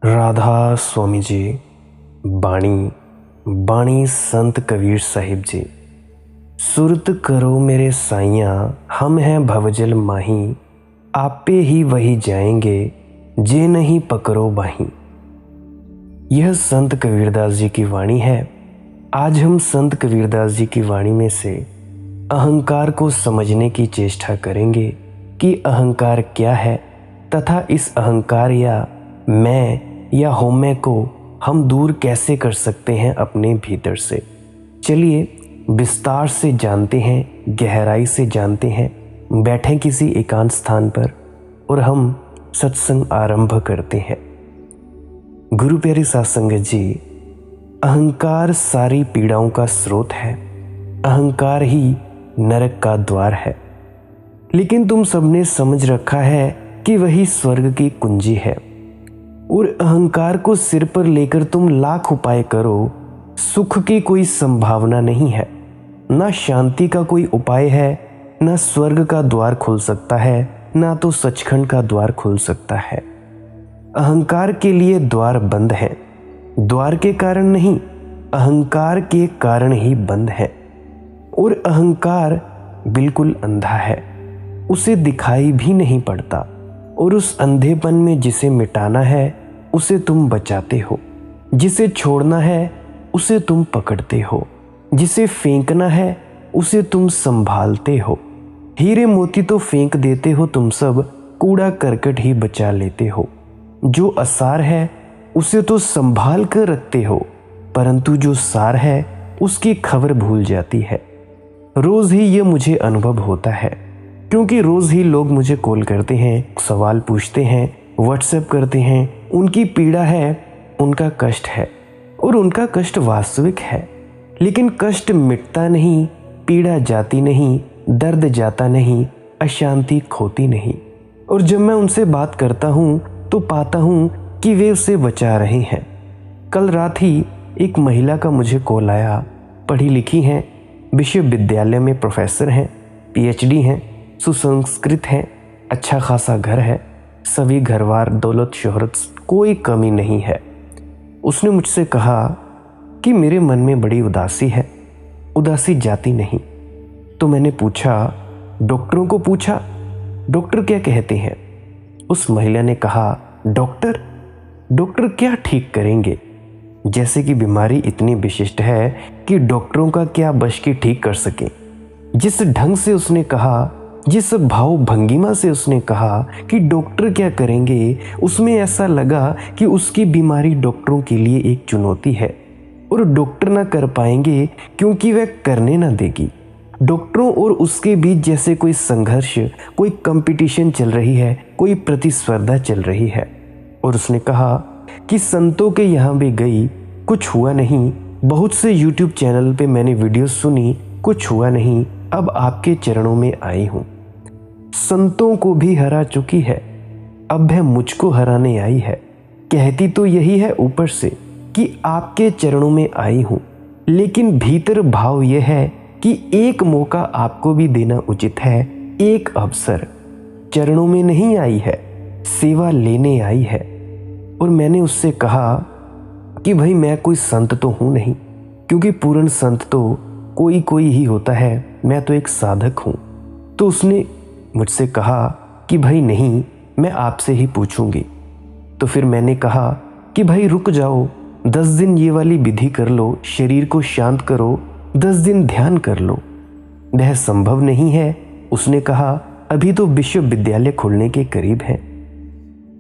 राधा स्वामी जी, बाणी बाणी संत कबीर साहिब जी। सुरत करो मेरे साइयाँ, हम हैं भवजल माही, आपे ही वही जाएंगे, जे नहीं पकड़ो बाही। यह संत कबीरदास जी की वाणी है। आज हम संत कबीरदास जी की वाणी में से अहंकार को समझने की चेष्टा करेंगे कि अहंकार क्या है तथा इस अहंकार या मैं या होमे को हम दूर कैसे कर सकते हैं अपने भीतर से। चलिए विस्तार से जानते हैं, गहराई से जानते हैं। बैठें किसी एकांत स्थान पर और हम सत्संग आरंभ करते हैं। गुरु प्यारी साध संगत जी, अहंकार सारी पीड़ाओं का स्रोत है। अहंकार ही नरक का द्वार है। लेकिन तुम सबने समझ रखा है कि वही स्वर्ग की कुंजी है। और अहंकार को सिर पर लेकर तुम लाख उपाय करो, सुख की कोई संभावना नहीं है। ना शांति का कोई उपाय है, ना स्वर्ग का द्वार खुल सकता है, ना तो सचखंड का द्वार खुल सकता है। अहंकार के लिए द्वार बंद है। द्वार के कारण नहीं, अहंकार के कारण ही बंद है। और अहंकार बिल्कुल अंधा है, उसे दिखाई भी नहीं पड़ता। और उस अंधेपन में जिसे मिटाना है उसे तुम बचाते हो, जिसे छोड़ना है उसे तुम पकड़ते हो, जिसे फेंकना है उसे तुम संभालते हो। हीरे मोती तो फेंक देते हो तुम सब, कूड़ा करकट ही बचा लेते हो। जो असार है उसे तो संभाल कर रखते हो, परंतु जो सार है उसकी खबर भूल जाती है। रोज ही ये मुझे अनुभव होता है, क्योंकि रोज ही लोग मुझे कॉल करते हैं, सवाल पूछते हैं, व्हाट्सएप करते हैं। उनकी पीड़ा है, उनका कष्ट है और उनका कष्ट वास्तविक है। लेकिन कष्ट मिटता नहीं, पीड़ा जाती नहीं, दर्द जाता नहीं, अशांति खोती नहीं। और जब मैं उनसे बात करता हूँ तो पाता हूँ कि वे उसे बचा रहे हैं। कल रात ही एक महिला का मुझे कॉल आया। पढ़ी लिखी हैं, विश्वविद्यालय में प्रोफेसर हैं, पीएचडी हैं, सुसंस्कृत हैं, अच्छा खासा घर है, सभी घरवार, दौलत, शोहरत, कोई कमी नहीं है। उसने मुझसे कहा कि मेरे मन में बड़ी उदासी है, उदासी जाती नहीं। तो मैंने पूछा, डॉक्टरों को पूछा, डॉक्टर क्या कहते हैं? उस महिला ने कहा, डॉक्टर क्या ठीक करेंगे? जैसे कि बीमारी इतनी विशिष्ट है कि डॉक्टरों का क्या बश की ठीक कर सके। जिस ढंग से उसने कहा, जिस भाव भंगिमा से उसने कहा कि डॉक्टर क्या करेंगे, उसमें ऐसा लगा कि उसकी बीमारी डॉक्टरों के लिए एक चुनौती है और डॉक्टर ना कर पाएंगे क्योंकि वह करने ना देगी। डॉक्टरों और उसके बीच जैसे कोई संघर्ष, कोई कंपटीशन चल रही है, कोई प्रतिस्पर्धा चल रही है। और उसने कहा कि संतों के यहाँ भी गई, कुछ हुआ नहीं। बहुत से यूट्यूब चैनल पे मैंने वीडियो सुनी, कुछ हुआ नहीं। अब आपके चरणों में आई हूँ। संतों को भी हरा चुकी है, अब वह मुझको हराने आई है। कहती तो यही है ऊपर से कि आपके चरणों में आई हूँ, लेकिन भीतर भाव यह है कि एक मौका आपको भी देना उचित है, एक अवसर। चरणों में नहीं आई है, सेवा लेने आई है। और मैंने उससे कहा कि भाई मैं कोई संत तो हूँ नहीं, क्योंकि पूर्ण संत तो कोई कोई ही होता है, मैं तो एक साधक हूँ। तो उसने मुझसे कहा कि भाई नहीं, मैं आपसे ही पूछूंगी। तो फिर मैंने कहा कि भाई रुक जाओ, 10 दिन ये वाली विधि कर लो, शरीर को शांत करो, 10 दिन ध्यान कर लो। वह संभव नहीं है। उसने कहा अभी तो विश्वविद्यालय खुलने के करीब है।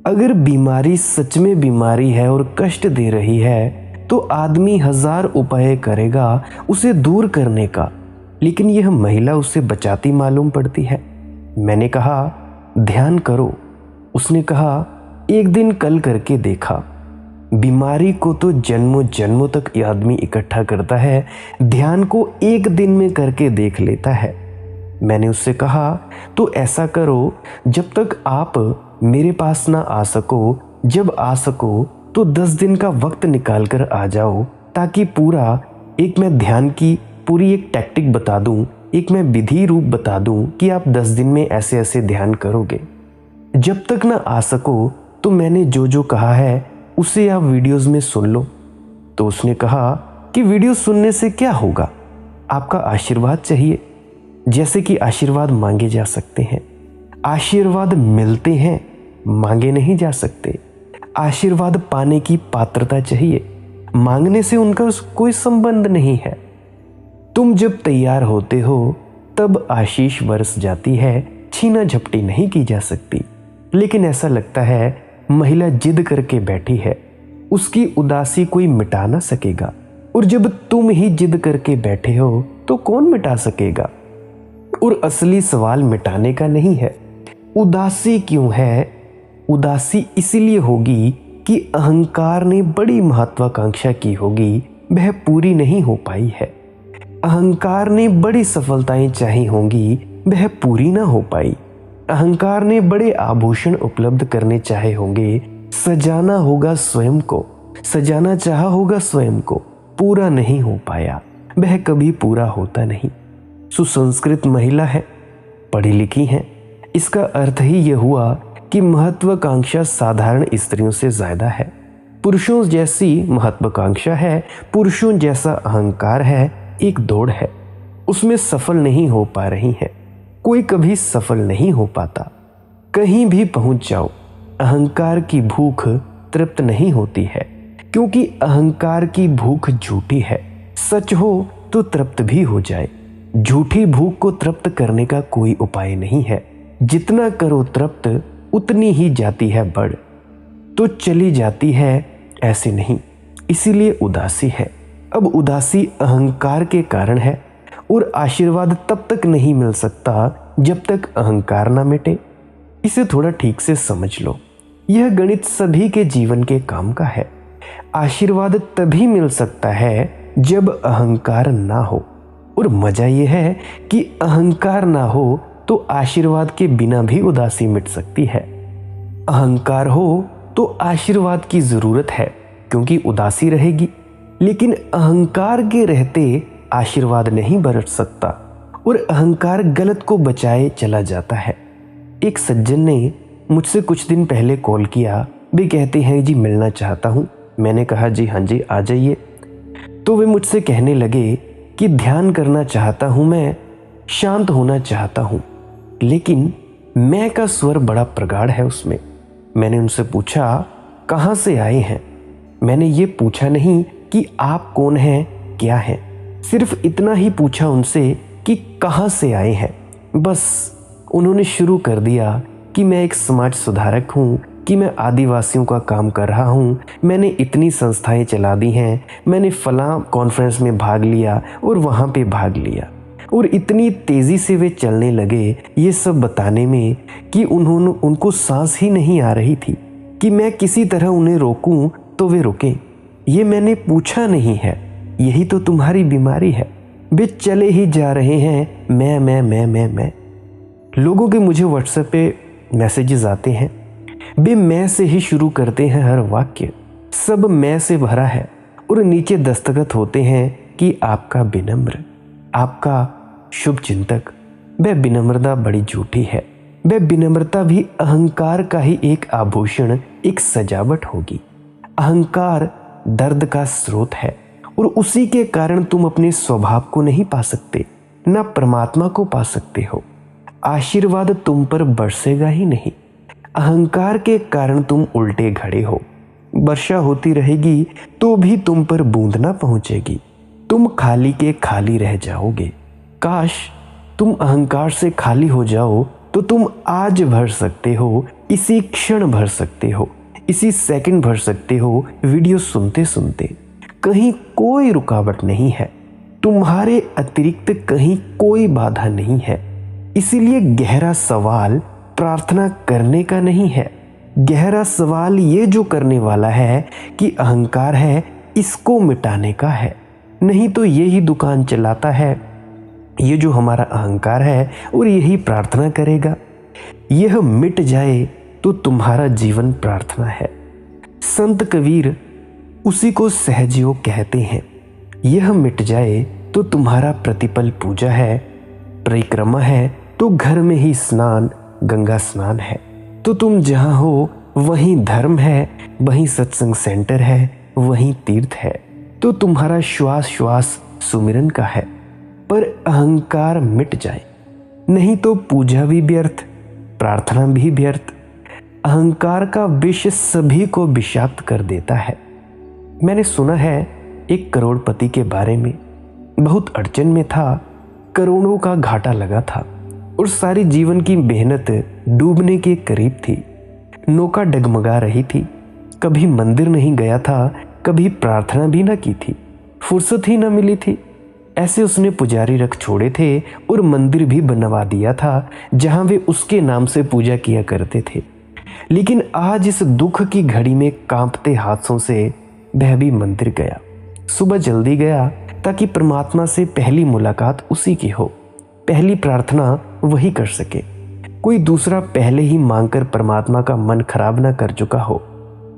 अगर बीमारी सच में बीमारी है और कष्ट दे रही है तो आदमी 1000 उपाय करेगा उसे दूर करने का, लेकिन यह महिला उसे बचाती मालूम पड़ती है। मैंने कहा ध्यान करो। उसने कहा एक दिन कल करके देखा। बीमारी को तो जन्मों जन्मों तक आदमी इकट्ठा करता है, ध्यान को एक दिन में करके देख लेता है। मैंने उससे कहा तो ऐसा करो, जब तक आप मेरे पास ना आ सको, जब आ सको तो 10 दिन का वक्त निकाल कर आ जाओ, ताकि पूरा एक मैं ध्यान की पूरी एक टैक्टिक बता दूं, एक मैं विधि रूप बता दूं कि आप 10 दिन में ऐसे ऐसे ध्यान करोगे। जब तक ना आ सको तो मैंने जो जो कहा है उसे आप वीडियोस में सुन लो। तो उसने कहा कि वीडियो सुनने से क्या होगा, आपका आशीर्वाद चाहिए, जैसे कि आशीर्वाद मांगे जा सकते हैं। आशीर्वाद मिलते हैं, मांगे नहीं जा सकते। आशीर्वाद पाने की पात्रता चाहिए, मांगने से उनका कोई संबंध नहीं है। तुम जब तैयार होते हो तब आशीष बरस जाती है, छीना झपटी नहीं की जा सकती। लेकिन ऐसा लगता है महिला जिद करके बैठी है, उसकी उदासी कोई मिटा ना सकेगा। और जब तुम ही जिद करके बैठे हो तो कौन मिटा सकेगा। और असली सवाल मिटाने का नहीं है, उदासी क्यों है। उदासी इसलिए होगी कि अहंकार ने बड़ी महत्वाकांक्षा की होगी, वह पूरी नहीं हो पाई है। अहंकार ने बड़ी सफलताएं चाही होंगी, वह पूरी ना हो पाई। अहंकार ने बड़े आभूषण उपलब्ध करने चाहे होंगे, सजाना होगा स्वयं को, सजाना चाहा होगा स्वयं को, पूरा नहीं हो पाया, वह कभी पूरा होता नहीं। सुसंस्कृत महिला है, पढ़ी लिखी है, इसका अर्थ ही यह हुआ कि महत्वाकांक्षा साधारण स्त्रियों से ज्यादा है। पुरुषों जैसी महत्वाकांक्षा है, पुरुषों जैसा अहंकार है, एक दौड़ है, उसमें सफल नहीं हो पा रही है। कोई कभी सफल नहीं हो पाता। कहीं भी पहुंच जाओ, अहंकार की भूख तृप्त नहीं होती है, क्योंकि अहंकार की भूख झूठी है। सच हो तो तृप्त भी हो जाए। झूठी भूख को तृप्त करने का कोई उपाय नहीं है। जितना करो तृप्त उतनी ही जाती है बढ़, तो चली जाती है, ऐसे नहीं। इसीलिए उदासी है। अब उदासी अहंकार के कारण है, और आशीर्वाद तब तक नहीं मिल सकता जब तक अहंकार ना मिटे। इसे थोड़ा ठीक से समझ लो, यह गणित सभी के जीवन के काम का है। आशीर्वाद तभी मिल सकता है जब अहंकार ना हो, और मजा यह है कि अहंकार ना हो तो आशीर्वाद के बिना भी उदासी मिट सकती है। अहंकार हो तो आशीर्वाद की जरूरत है, क्योंकि उदासी रहेगी। लेकिन अहंकार के रहते आशीर्वाद नहीं बरस सकता, और अहंकार गलत को बचाए चला जाता है। एक सज्जन ने मुझसे कुछ दिन पहले कॉल किया, वे कहते हैं जी मिलना चाहता हूँ। मैंने कहा जी हाँ जी आ जाइए। तो वे मुझसे कहने लगे कि ध्यान करना चाहता हूँ, मैं शांत होना चाहता हूँ, लेकिन मैं का स्वर बड़ा प्रगाढ़ है उसमें। मैंने उनसे पूछा कहाँ से आए हैं। मैंने ये पूछा नहीं कि आप कौन हैं क्या हैं, सिर्फ इतना ही पूछा उनसे कि कहाँ से आए हैं। बस उन्होंने शुरू कर दिया कि मैं एक समाज सुधारक हूँ, कि मैं आदिवासियों का काम कर रहा हूँ, मैंने इतनी संस्थाएं चला दी हैं, मैंने फलां कॉन्फ्रेंस में भाग लिया और वहाँ पे भाग लिया। और इतनी तेज़ी से वे चलने लगे ये सब बताने में कि उनको सांस ही नहीं आ रही थी कि मैं किसी तरह उन्हें रोकूं तो वे रुकें। ये मैंने पूछा नहीं है, यही तो तुम्हारी बीमारी है। वे चले ही जा रहे हैं, मैं। लोगों के मुझे व्हाट्सएप पे मैसेजेस आते हैं, वे मैं से ही शुरू करते हैं हर वाक्य, सब मैं से भरा है, और नीचे दस्तखत होते हैं कि आपका विनम्र, आपका शुभ चिंतक। वह विनम्रता बड़ी झूठी है। वह विनम्रता भी अहंकार का ही एक आभूषण, एक सजावट होगी। अहंकार दर्द का स्रोत है, और उसी के कारण तुम अपने स्वभाव को नहीं पा सकते, ना परमात्मा को पा सकते हो। आशीर्वाद तुम पर बरसेगा ही नहीं। अहंकार के कारण तुम उल्टे खड़े हो। वर्षा होती रहेगी तो भी तुम पर बूंद ना पहुंचेगी, तुम खाली के खाली रह जाओगे। काश तुम अहंकार से खाली हो जाओ तो तुम आज भर सकते हो, इसी क्षण भर सकते हो, इसी सेकंड भर सकते हो। वीडियो सुनते सुनते कहीं कोई रुकावट नहीं है, तुम्हारे अतिरिक्त कहीं कोई बाधा नहीं है। इसीलिए गहरा सवाल प्रार्थना करने का नहीं है, गहरा सवाल ये जो करने वाला है कि अहंकार है इसको मिटाने का है। नहीं तो यही दुकान चलाता है, ये जो हमारा अहंकार है, और यही प्रार्थना करेगा। यह मिट जाए तो तुम्हारा जीवन प्रार्थना है। संत कबीर उसी को सहजयोग कहते हैं। यह मिट जाए तो तुम्हारा प्रतिपल पूजा है, परिक्रमा है तो घर में ही स्नान, गंगा स्नान है। तो तुम जहाँ हो वहीं धर्म है, वहीं सत्संग सेंटर है, वहीं तीर्थ है। तो तुम्हारा श्वास श्वास सुमिरन का है, पर अहंकार मिट जाए, नहीं तो पूजा भी व्यर्थ, प्रार्थना भी व्यर्थ। अहंकार का विष सभी को विषाक्त कर देता है। मैंने सुना है एक करोड़पति के बारे में, बहुत अड़चन में था, करोड़ों का घाटा लगा था और सारी जीवन की मेहनत डूबने के करीब थी। नौका डगमगा रही थी, कभी मंदिर नहीं गया था, कभी प्रार्थना भी न की थी, फुर्सत ही न मिली थी। ऐसे उसने पुजारी रख छोड़े थे और मंदिर भी बनवा दिया था जहां वे उसके नाम से पूजा किया करते थे। लेकिन आज इस दुख की घड़ी में कांपते हाथों से वह भी मंदिर गया। सुबह जल्दी गया ताकि परमात्मा से पहली मुलाकात उसी की हो, पहली प्रार्थना वही कर सके। कोई दूसरा पहले ही मांगकर परमात्मा का मन खराब ना कर चुका हो।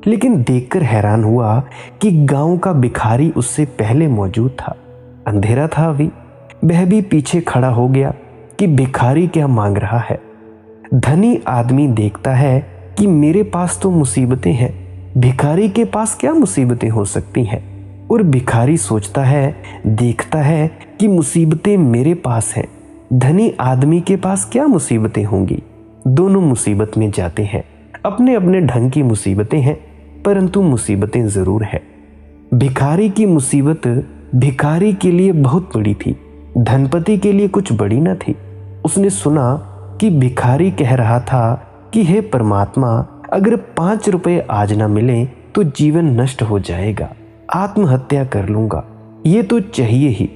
लेकिन देखकर हैरान हुआ कि गांव का भिखारी उससे पहले मौजूद था। अंधेरा था अभी, वह भी पीछे खड़ा हो गया कि भिखारी क्या मांग रहा है। धनी आदमी देखता है कि मेरे पास तो मुसीबतें हैं, भिखारी के पास क्या मुसीबतें हो सकती हैं। और भिखारी सोचता है, देखता है कि मुसीबतें मेरे पास हैं, धनी आदमी के पास क्या मुसीबतें होंगी। दोनों मुसीबत में जाते हैं, अपने अपने ढंग की मुसीबतें हैं, परंतु मुसीबतें जरूर है। भिखारी की मुसीबत भिखारी के लिए बहुत बड़ी थी, धनपति के लिए कुछ बड़ी न थी। उसने सुना कि भिखारी कह रहा था कि हे परमात्मा, अगर 5 रुपए आज ना मिले तो जीवन नष्ट हो जाएगा, आत्महत्या कर लूंगा, ये तो चाहिए ही।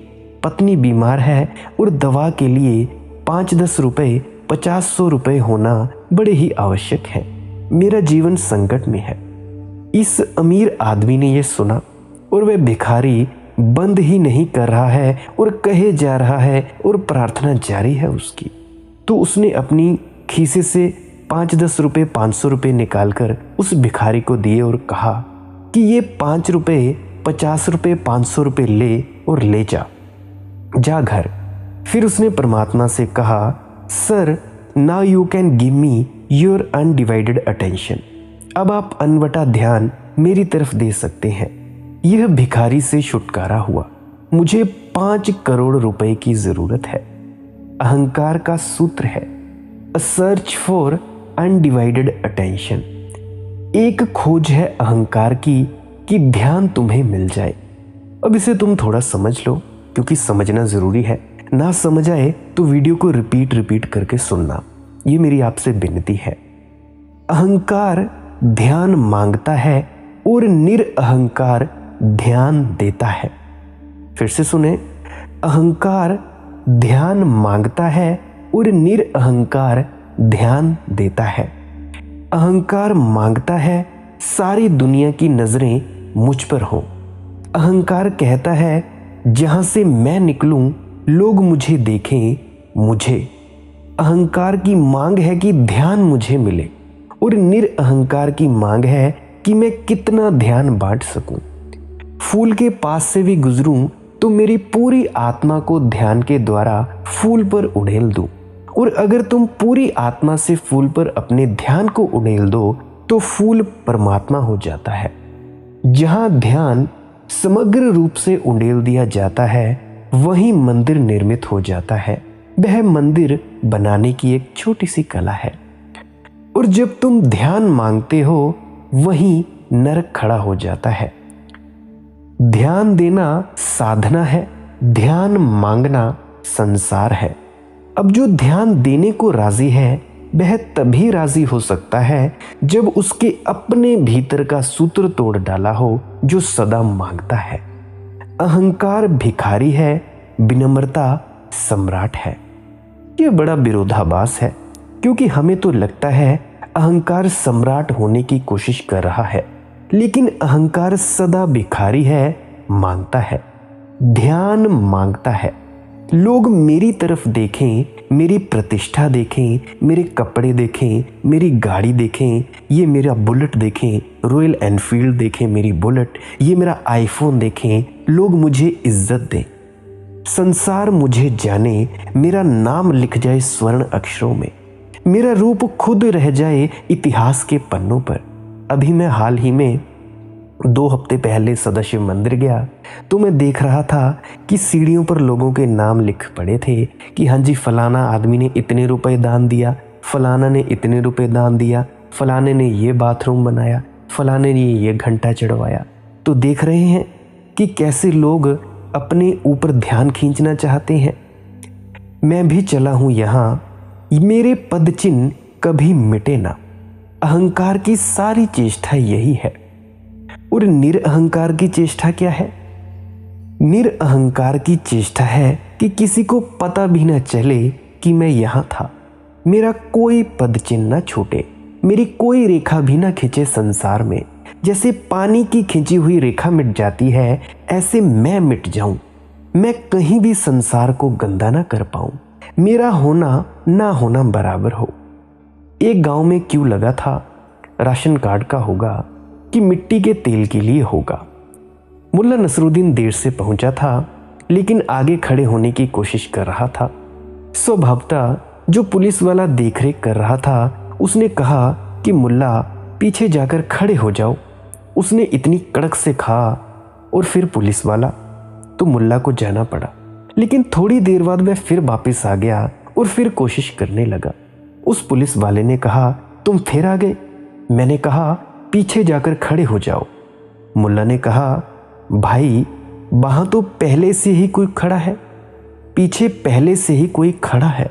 पत्नी बीमार है और दवा के लिए 5-10 रुपए 50-100 रुपए होना बड़े ही आवश्यक है। मेरा जीवन संकट में है। इस अमीर आदमी ने यह सुना और वह भिखारी बंद ही नहीं कर रहा है और कहे जा रहा है और प्रार्थना जारी है उसकी। तो उसने अपनी खीसे से 5-10 रुपए 500 रुपए निकालकर उस भिखारी को दिए और कहा कि ये 5 रुपए 50 रुपए 500 रुपए ले और ले जा घर। फिर उसने परमात्मा से कहा, sir now you can give me your undivided attention. अब आप अनवटा ध्यान मेरी तरफ दे सकते हैं। यह भिखारी से छुटकारा हुआ। मुझे 5 करोड़ रुपए की जरूरत है। अहंकार का सूत्र है, अ सर्च फॉर अनडिवाइडेड अटेंशन। एक खोज है अहंकार की कि ध्यान तुम्हें मिल जाए। अब इसे तुम थोड़ा समझ लो, क्योंकि समझना जरूरी है। ना समझ आए तो वीडियो को रिपीट करके सुनना, ये मेरी आपसे विनती है। अहंकार ध्यान मांगता है और निरअहंकार ध्यान देता है। फिर से सुने, अहंकार ध्यान मांगता है और निरअहंकार ध्यान देता है। अहंकार मांगता है सारी दुनिया की नजरें मुझ पर हों। अहंकार कहता है जहां से मैं निकलूं लोग मुझे देखें, मुझे। अहंकार की मांग है कि ध्यान मुझे मिले और निरअहंकार की मांग है कि मैं कितना ध्यान बांट सकूं। फूल के पास से भी गुजरूं तो मेरी पूरी आत्मा को ध्यान के द्वारा फूल पर उड़ेल दूं। और अगर तुम पूरी आत्मा से फूल पर अपने ध्यान को उड़ेल दो तो फूल परमात्मा हो जाता है। जहां ध्यान समग्र रूप से उड़ेल दिया जाता है वहीं मंदिर निर्मित हो जाता है। वह मंदिर बनाने की एक छोटी सी कला है। और जब तुम ध्यान मांगते हो वहीं नरक खड़ा हो जाता है। ध्यान देना साधना है, ध्यान मांगना संसार है। अब जो ध्यान देने को राजी है वह तभी राजी हो सकता है जब उसके अपने भीतर का सूत्र तोड़ डाला हो जो सदा मांगता है। अहंकार भिखारी है, विनम्रता सम्राट है। यह बड़ा विरोधाभास है, क्योंकि हमें तो लगता है अहंकार सम्राट होने की कोशिश कर रहा है, लेकिन अहंकार सदा भिखारी है, मांगता है, ध्यान मांगता है। लोग मेरी तरफ देखें, मेरी प्रतिष्ठा देखें, मेरे कपड़े देखें, मेरी गाड़ी देखें, ये मेरा बुलेट देखें, रॉयल एनफील्ड देखें मेरी बुलेट, ये मेरा आईफोन देखें, लोग मुझे इज्जत दें, संसार मुझे जाने, मेरा नाम लिख जाए स्वर्ण अक्षरों में, मेरा रूप खुद रह जाए इतिहास के पन्नों पर। अभी मैं हाल ही में 2 हफ्ते पहले सदाशिव मंदिर गया तो मैं देख रहा था कि सीढ़ियों पर लोगों के नाम लिख पड़े थे कि हाँ जी फलाना आदमी ने इतने रुपए दान दिया, फलाना ने इतने रुपए दान दिया, फलाने ने ये बाथरूम बनाया, फलाने ने ये घंटा चढ़वाया। तो देख रहे हैं कि कैसे लोग अपने ऊपर ध्यान खींचना चाहते हैं। मैं भी चला हूँ यहाँ, मेरे पद चिन्ह कभी मिटे ना। अहंकार की सारी चेष्टा यही है। और निरअहंकार की चेष्टा क्या है? निरअहंकार की चेष्टा है कि किसी को पता भी न चले कि मैं यहाँ था, मेरा कोई पद चिन्ह न छूटे, मेरी कोई रेखा भी न खिंचे संसार में। जैसे पानी की खिंची हुई रेखा मिट जाती है, ऐसे मैं मिट जाऊं, मैं कहीं भी संसार को गंदा ना कर पाऊं, मेरा होना ना होना बराबर हो। एक गांव में क्यों लगा था? राशन कार्ड का होगा कि मिट्टी के तेल के लिए होगा। मुल्ला नसरुद्दीन देर से पहुंचा था, लेकिन आगे खड़े होने की कोशिश कर रहा था। स्वभावतः जो पुलिस वाला देखरेख कर रहा था उसने कहा कि मुल्ला पीछे जाकर खड़े हो जाओ। उसने इतनी कड़क से कहा और फिर पुलिस वाला, तो मुल्ला को जाना पड़ा। लेकिन थोड़ी देर बाद मैं फिर वापस आ गया और फिर कोशिश करने लगा। उस पुलिस वाले ने कहा, तुम फिर आ गए? मैंने कहा, पीछे जाकर खड़े हो जाओ। मुल्ला ने कहा, भाई वहां तो पहले से ही कोई खड़ा है, पीछे पहले से ही कोई खड़ा है,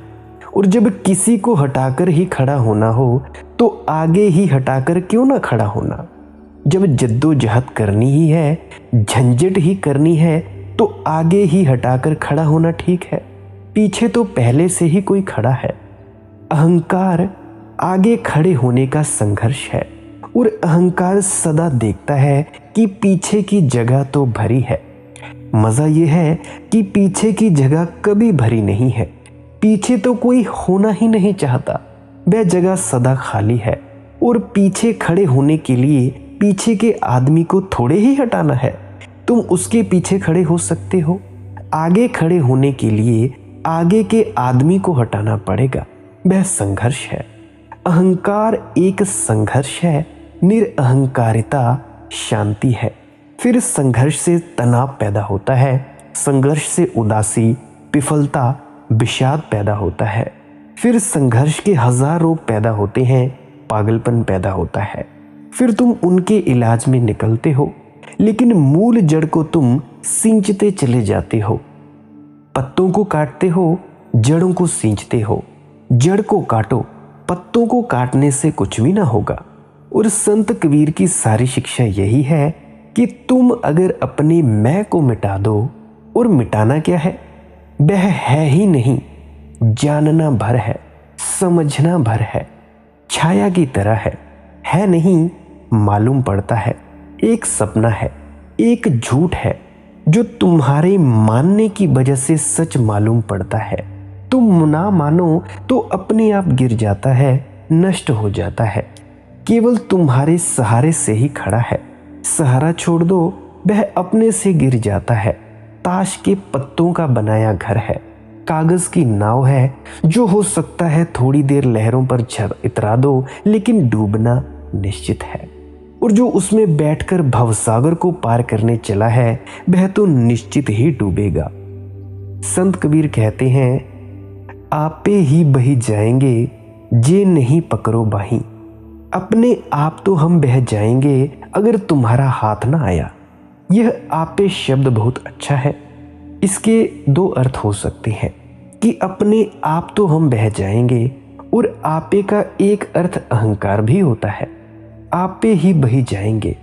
और जब किसी को हटाकर ही खड़ा होना हो तो आगे ही हटाकर क्यों ना खड़ा होना। जब जद्दोजहद करनी ही है, झंझट ही करनी है, तो आगे ही हटाकर खड़ा होना ठीक है, पीछे तो पहले से ही कोई खड़ा है। अहंकार आगे खड़े होने का संघर्ष है, और अहंकार सदा देखता है कि पीछे की जगह तो भरी है। मजा यह है कि पीछे की जगह कभी भरी नहीं है, पीछे तो कोई होना ही नहीं चाहता, वह जगह सदा खाली है। और पीछे खड़े होने के लिए पीछे के आदमी को थोड़े ही हटाना है, तुम उसके पीछे खड़े हो सकते हो। आगे खड़े होने के लिए आगे के आदमी को हटाना पड़ेगा, वह संघर्ष है। अहंकार एक संघर्ष है, निरअहंकारिता शांति है। फिर संघर्ष से तनाव पैदा होता है, संघर्ष से उदासी, विफलता, विषाद पैदा होता है। फिर संघर्ष के 1000 रोग पैदा होते हैं, पागलपन पैदा होता है। फिर तुम उनके इलाज में निकलते हो, लेकिन मूल जड़ को तुम सींचते चले जाते हो। पत्तों को काटते हो, जड़ों को सींचते हो। जड़ को काटो, पत्तों को काटने से कुछ भी ना होगा। और संत कबीर की सारी शिक्षा यही है कि तुम अगर अपने मैं को मिटा दो, और मिटाना क्या है, वह है ही नहीं, जानना भर है, समझना भर है, छाया की तरह है नहीं, मालूम पड़ता है, एक सपना है, एक झूठ है, जो तुम्हारे मानने की वजह से सच मालूम पड़ता है। तुम ना मानो तो अपने आप गिर जाता है, नष्ट हो जाता है, केवल तुम्हारे सहारे से ही खड़ा है। सहारा छोड़ दो, वह अपने से गिर जाता है। ताश के पत्तों का बनाया घर है, कागज की नाव है, जो हो सकता है थोड़ी देर लहरों पर इतरा दो, लेकिन डूबना निश्चित है। और जो उसमें बैठकर भवसागर को पार करने चला है, वह तो निश्चित ही डूबेगा। संत कबीर कहते हैं, आपे ही बही जाएंगे, जे नहीं पकड़ो बाही। अपने आप तो हम बह जाएंगे अगर तुम्हारा हाथ ना आया। यह आपे शब्द बहुत अच्छा है। इसके 2 अर्थ हो सकते हैं कि अपने आप तो हम बह जाएंगे, और आपे का एक अर्थ अहंकार भी होता है। आपे ही बही जाएंगे,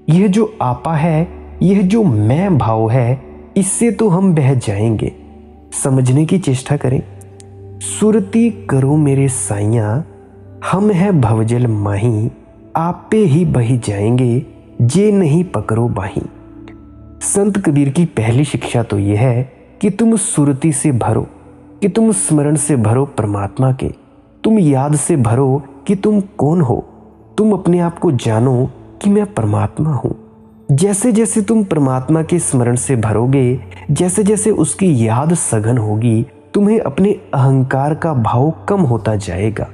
यह जो आपा है, यह जो मैं भाव है, इससे तो हम बह जाएंगे। समझने की चेष्टा करें। सुरती करो मेरे साइयां, हम है भवजल माही। आपे ही बही जाएंगे, जे नहीं पकड़ो बाही। संत कबीर की पहली शिक्षा तो यह है कि तुम सुरती से भरो, कि तुम स्मरण से भरो परमात्मा के, तुम याद से भरो कि तुम कौन हो। तुम अपने आप को जानो कि मैं परमात्मा हूं। जैसे जैसे तुम परमात्मा के स्मरण से भरोगे, जैसे जैसे उसकी याद सघन होगी, तुम्हें अपने अहंकार का भाव कम होता जाएगा।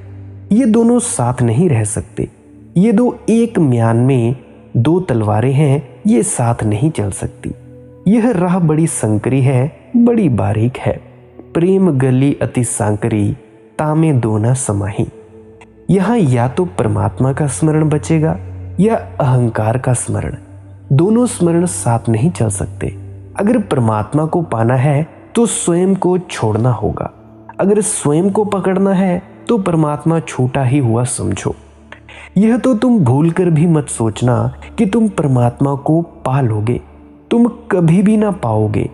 ये दोनों साथ नहीं रह सकते। ये दो एक म्यान में दो तलवारें हैं, ये साथ नहीं चल सकती। यह राह बड़ी संकरी है, बड़ी बारीक है। प्रेम गली अति सांकरी, तामे दो न समाही। यहाँ या तो परमात्मा का स्मरण बचेगा या अहंकार का स्मरण। दोनों स्मरण साथ नहीं चल सकते। अगर परमात्मा को पाना है तो स्वयं को छोड़ना होगा। अगर स्वयं को पकड़ना है तो परमात्मा छूटा ही हुआ समझो। यह तो तुम भूलकर भी मत सोचना कि तुम परमात्मा को पा लोगे। तुम कभी भी ना पाओगे।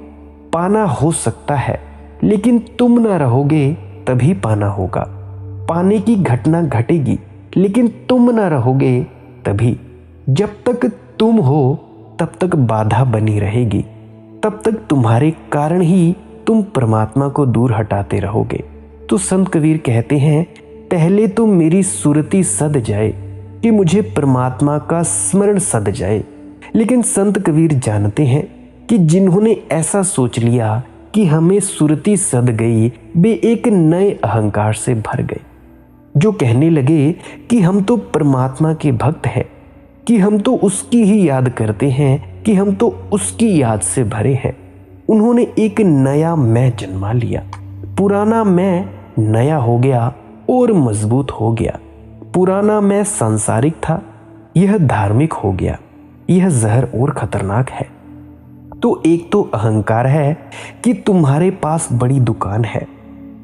पाना हो सकता है, लेकिन तुम ना रहोगे तभी पाना होगा। पाने की घटना घटेगी, लेकिन तुम ना रहोगे तभी। जब तक तुम हो तब तक बाधा बनी रहेगी। तब तक तुम्हारे कारण ही तुम परमात्मा को दूर हटाते रहोगे। तो संत कबीर कहते हैं, पहले तो मेरी सुरती सद जाए कि मुझे परमात्मा का स्मरण सद जाए। लेकिन संत कबीर जानते हैं कि जिन्होंने ऐसा सोच लिया कि हमें सुरती सद गई, वे एक नए अहंकार से भर गए, जो कहने लगे कि हम तो परमात्मा के भक्त हैं, कि हम तो उसकी ही याद करते हैं, कि हम तो उसकी याद से भरे हैं। उन्होंने एक नया मैं जन्मा लिया। पुराना मैं नया हो गया और मजबूत हो गया। पुराना मैं सांसारिक था, यह धार्मिक हो गया। यह जहर और खतरनाक है। तो एक तो अहंकार है कि तुम्हारे पास बड़ी दुकान है,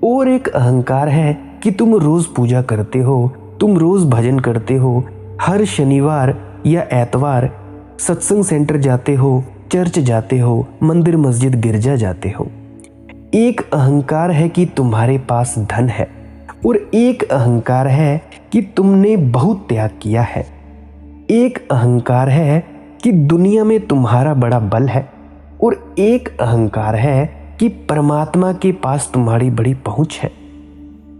और एक अहंकार है कि तुम रोज पूजा करते हो, तुम रोज भजन करते हो, हर शनिवार या एतवार सत्संग सेंटर जाते हो, चर्च जाते हो, मंदिर मस्जिद गिरजा जाते हो। एक अहंकार है कि तुम्हारे पास धन है, और एक अहंकार है कि तुमने बहुत त्याग किया है। एक अहंकार है कि दुनिया में तुम्हारा बड़ा बल है, और एक अहंकार है कि परमात्मा के पास तुम्हारी बड़ी पहुंच है।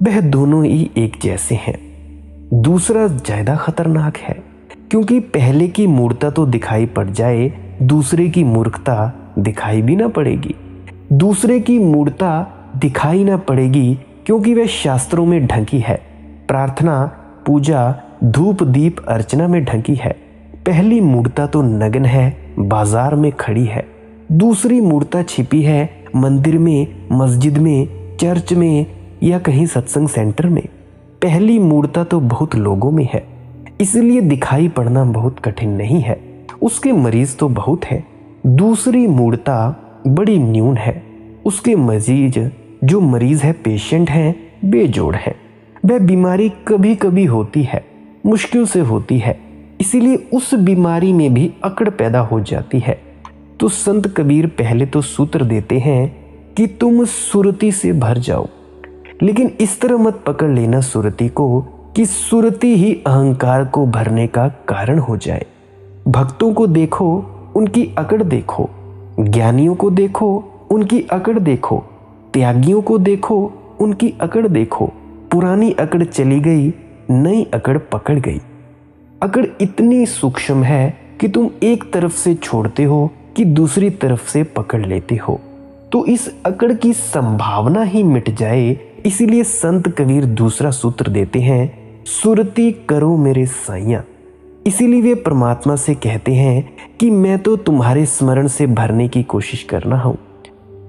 वह दोनों ही एक जैसे हैं। दूसरा ज्यादा खतरनाक है, क्योंकि पहले की मूर्खता तो दिखाई पड़ जाए, दूसरे की मूर्खता दिखाई भी ना पड़ेगी। दूसरे की मूर्खता दिखाई ना पड़ेगी क्योंकि वह शास्त्रों में ढकी है, प्रार्थना पूजा धूप दीप अर्चना में ढकी है। पहली मूर्खता तो नग्न है, बाजार में खड़ी है। दूसरी मूर्खता छिपी है मंदिर में, मस्जिद में, चर्च में या कहीं सत्संग सेंटर में। पहली मूर्खता तो बहुत लोगों में है, इसलिए दिखाई पड़ना बहुत कठिन नहीं है। उसके मरीज तो बहुत है। दूसरी मूर्खता बड़ी न्यून है, उसके जो मरीज है, पेशेंट हैं, बेजोड़ है। वह बीमारी कभी कभी होती है, मुश्किल से होती है, इसीलिए उस बीमारी में भी अकड़ पैदा हो जाती है। तो संत कबीर पहले तो सूत्र देते हैं कि तुम सुरती से भर जाओ, लेकिन इस तरह मत पकड़ लेना सुरती को कि सुरती ही अहंकार को भरने का कारण हो जाए। भक्तों को देखो, उनकी अकड़ देखो। ज्ञानियों को देखो, उनकी अकड़ देखो। त्यागियों को देखो, उनकी अकड़ देखो। पुरानी अकड़ चली गई, नई अकड़ पकड़ गई। अकड़ इतनी सूक्ष्म है कि तुम एक तरफ से छोड़ते हो कि दूसरी तरफ से पकड़ लेते हो, तो इस अकड़ की संभावना ही मिट जाए। इसीलिए संत कबीर दूसरा सूत्र देते हैं, सुरती करो मेरे साइयां। इसीलिए वे परमात्मा से कहते हैं कि मैं तो तुम्हारे स्मरण से भरने की कोशिश कर रहा हूं,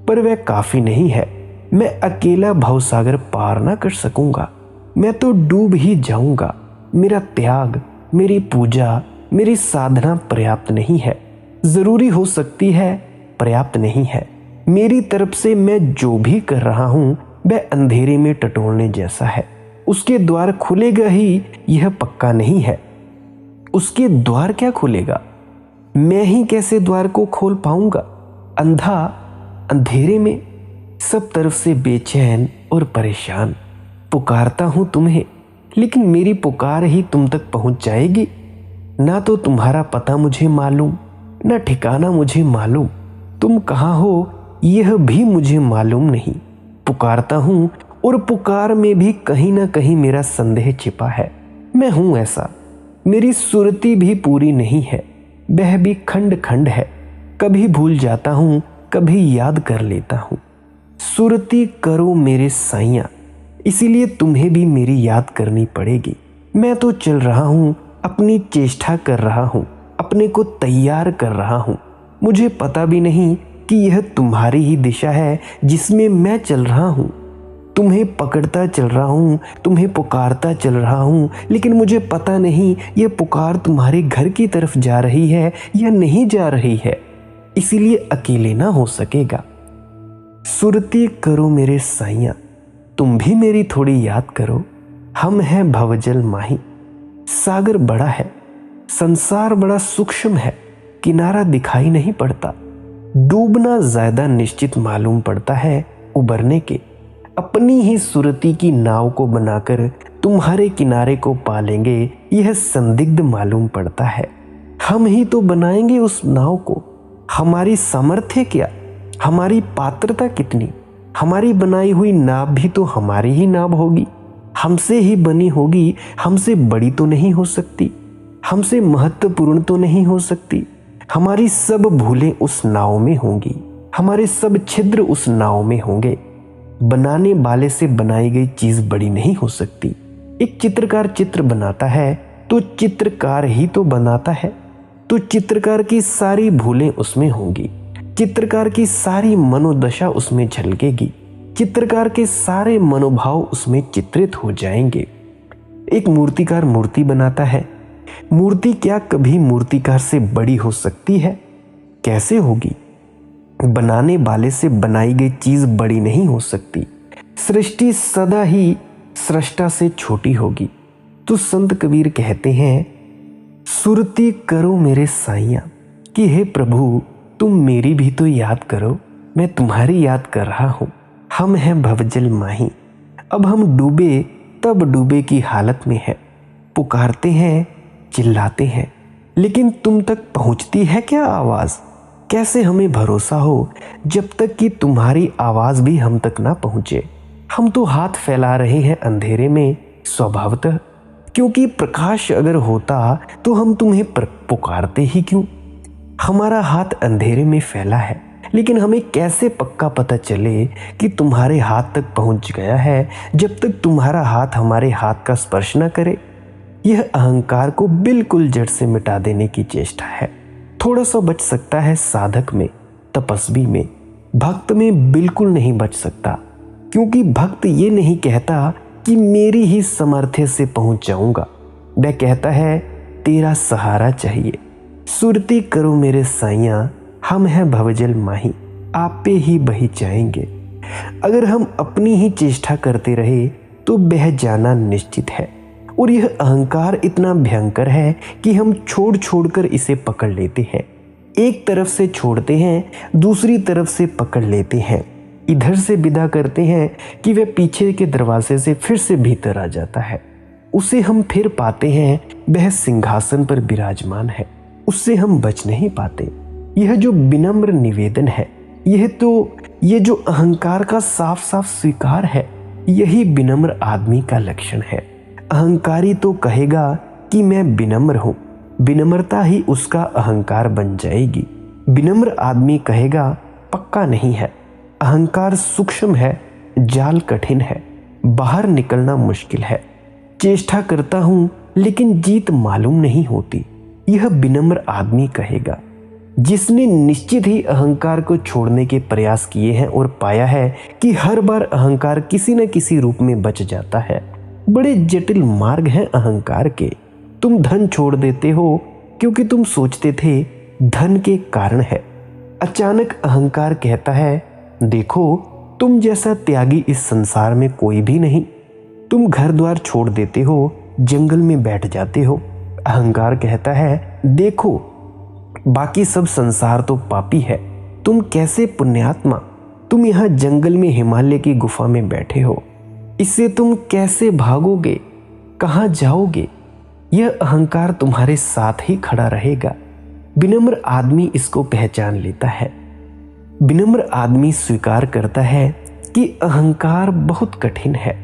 पर वह काफी नहीं है। मैं अकेला भवसागर पार ना कर सकूंगा, मैं तो डूब ही जाऊंगा। मेरा त्याग, मेरी पूजा, मेरी साधना पर्याप्त नहीं है। जरूरी हो सकती है, पर्याप्त नहीं है। मेरी तरफ से मैं जो भी कर रहा हूं वह अंधेरे में टटोलने जैसा है। उसके द्वार खुलेगा ही, यह पक्का नहीं है। उसके द्वार क्या खुलेगा? मैं ही कैसे द्वार को खोल पाऊंगा? अंधा अंधेरे में, सब तरफ से बेचैन और परेशान पुकारता हूं तुम्हें, लेकिन मेरी पुकार ही तुम तक पहुंच जाएगी। ना तो तुम्हारा पता मुझे मालूम, ना ठिकाना मुझे मालूम। तुम कहाँ हो यह भी मुझे मालूम नहीं। पुकारता हूं और पुकार में भी कहीं ना कहीं मेरा संदेह छिपा है। मैं हूं ऐसा, मेरी सुरती भी पूरी नहीं है, वह भी खंड खंड है। कभी भूल जाता हूं, कभी याद कर लेता हूं। सुरती करो मेरे साइयां, इसीलिए तुम्हें भी मेरी याद करनी पड़ेगी। मैं तो चल रहा हूं अपनी चेष्टा कर रहा हूँ, अपने को तैयार कर रहा हूँ। मुझे पता भी नहीं कि यह तुम्हारी ही दिशा है जिसमें मैं चल रहा हूँ। तुम्हें पकड़ता चल रहा हूँ, तुम्हें पुकारता चल रहा हूँ, लेकिन मुझे पता नहीं यह पुकार तुम्हारे घर की तरफ जा रही है या नहीं जा रही है, इसीलिए अकेले ना हो सकेगा। सुरती करो मेरे साइयाँ, तुम भी मेरी थोड़ी याद करो। हम हैं भवजल माही। सागर बड़ा है, संसार बड़ा सूक्ष्म है, किनारा दिखाई नहीं पड़ता। डूबना ज्यादा निश्चित मालूम पड़ता है उबरने के। अपनी ही सुरती की नाव को बनाकर तुम्हारे किनारे को पा लेंगे, यह संदिग्ध मालूम पड़ता है। हम ही तो बनाएंगे उस नाव को। हमारी सामर्थ्य क्या, हमारी पात्रता कितनी? हमारी बनाई हुई नाव भी तो हमारी ही नाव होगी, हमसे ही बनी होगी। हमसे बड़ी तो नहीं हो सकती, हमसे महत्वपूर्ण तो नहीं हो सकती। हमारी सब भूलें उस नाव में होंगी, हमारे सब छिद्र उस नाव में होंगे। बनाने वाले से बनाई गई चीज बड़ी नहीं हो सकती। एक चित्रकार चित्र बनाता है तो चित्रकार ही तो बनाता है, तो चित्रकार की सारी भूलें उसमें होंगी, चित्रकार की सारी मनोदशा उसमें झलकेगी, चित्रकार के सारे मनोभाव उसमें चित्रित हो जाएंगे। एक मूर्तिकार मूर्ति बनाता है, मूर्ति क्या कभी मूर्तिकार से बड़ी हो सकती है? कैसे होगी? बनाने वाले से बनाई गई चीज बड़ी नहीं हो सकती। सृष्टि सदा ही सृष्टा से छोटी होगी। तो संत कबीर कहते हैं, सुरती करो मेरे साइयाँ, कि हे प्रभु तुम मेरी भी तो याद करो, मैं तुम्हारी याद कर रहा हूँ। हम हैं भवजल माही। अब हम डूबे तब डूबे की हालत में है, पुकारते हैं, चिल्लाते हैं, लेकिन तुम तक पहुँचती है क्या आवाज़? कैसे हमें भरोसा हो जब तक कि तुम्हारी आवाज़ भी हम तक ना पहुँचे? हम तो हाथ फैला रहे हैं अंधेरे में स्वभावतः, क्योंकि प्रकाश अगर होता तो हम तुम्हें पुकारते ही क्यों? हमारा हाथ अंधेरे में फैला है, लेकिन हमें कैसे पक्का पता चले कि तुम्हारे हाथ तक पहुँच गया है जब तक तुम्हारा हाथ हमारे हाथ का स्पर्श न करे? यह अहंकार को बिल्कुल जड़ से मिटा देने की चेष्टा है। थोड़ा सा बच सकता है साधक में, तपस्वी में, भक्त में बिल्कुल नहीं बच सकता, क्योंकि भक्त ये नहीं कहता कि मेरी ही सामर्थ्य से पहुंच जाऊंगा। वह कहता है तेरा सहारा चाहिए। सुरती करो मेरे साइयाँ, हम हैं भवजल माही, आप पे ही बही जाएंगे। अगर हम अपनी ही चेष्टा करते रहे तो बह जाना निश्चित है। और यह अहंकार इतना भयंकर है कि हम छोड़ छोड़ कर इसे पकड़ लेते हैं। एक तरफ से छोड़ते हैं, दूसरी तरफ से पकड़ लेते हैं। इधर से विदा करते हैं कि वह पीछे के दरवाजे से फिर से भीतर आ जाता है। उसे हम फिर पाते हैं, वह सिंहासन पर विराजमान है, उससे हम बच नहीं पाते। यह जो विनम्र निवेदन है, ये जो अहंकार का साफ साफ स्वीकार है, यही विनम्र आदमी का लक्षण है। अहंकारी तो कहेगा कि मैं विनम्र हूं, विनम्रता ही उसका अहंकार बन जाएगी। विनम्र आदमी कहेगा पक्का नहीं है, अहंकार सूक्ष्म है, जाल कठिन है, बाहर निकलना मुश्किल है। चेष्टा करता हूं लेकिन जीत मालूम नहीं होती, यह विनम्र आदमी कहेगा। जिसने निश्चित ही अहंकार को छोड़ने के प्रयास किए हैं और पाया है कि हर बार अहंकार किसी न किसी रूप में बच जाता है। बड़े जटिल मार्ग हैं अहंकार के। तुम धन छोड़ देते हो क्योंकि तुम सोचते थे धन के कारण है। अचानक अहंकार कहता है, देखो तुम जैसा त्यागी इस संसार में कोई भी नहीं। तुम घर द्वार छोड़ देते हो, जंगल में बैठ जाते हो। अहंकार कहता है, देखो बाकी सब संसार तो पापी है, तुम कैसे पुण्यात्मा, तुम यहाँ जंगल में हिमालय की गुफा में बैठे हो, इससे तुम कैसे भागोगे, कहाँ जाओगे? यह अहंकार तुम्हारे साथ ही खड़ा रहेगा। विनम्र आदमी इसको पहचान लेता है। विनम्र आदमी स्वीकार करता है कि अहंकार बहुत कठिन है,